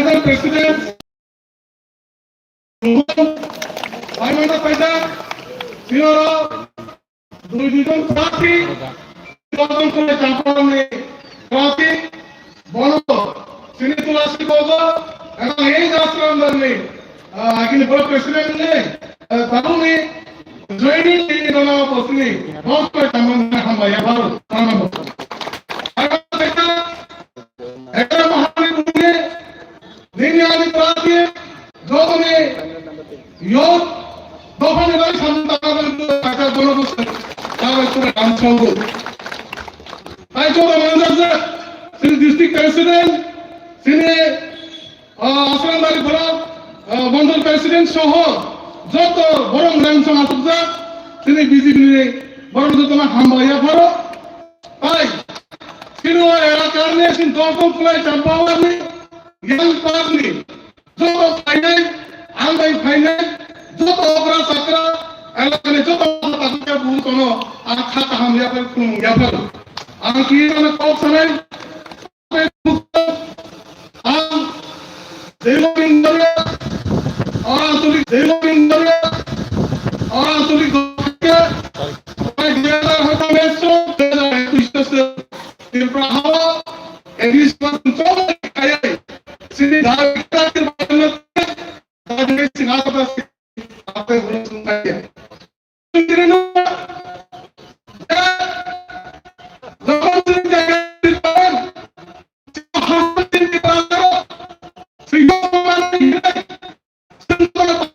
Madam President, Paimana Paida, Sinora, দুইজন প্রার্থী নির্বাচন করে চাপানে প্রার্থী বড় তিনি তুলাসী বাবা এবং এই রাষ্ট্রন্দরনি কিন্তু বড় প্রেসিডেন্ট নেই তাহলে জয়নি তিনি দনা বসনি বহুত করে তামনা হামবায়া ভালো তামনা বসনি একটা মহানি দুনিয়া দিনিয়ানি প্রার্থী যতনে ইয়ত দফানে ভাই সামনে টাকা জনগোষ্ঠী তার করে কাম সম্ভব তাই তো আমাদের তিনি ডিস্ট্রিক্ট প্রেসিডেন্ট তিনি আসলামবাড়ি ব্লক মন্ডল প্রেসিডেন্ট সহ যত বড় ল্যাংসং আসুক তিনি বিজেপি বড় তোমার হামবাইয়া পড়ো তাই তিনি এলাকার নিয়ে তিনি দলকম ফুলাই চাম্পাওয়ার নেই জ্ঞান পাওয়ার নেই যত ফাইনাল আলবাই ফাইনাল যত অপরা চাকরা এলাকায় যত তাকে বহু কোনো আর খাতা হামলিয়া করে কোনো গ্যাপার আমি কি মানে কল শোনেন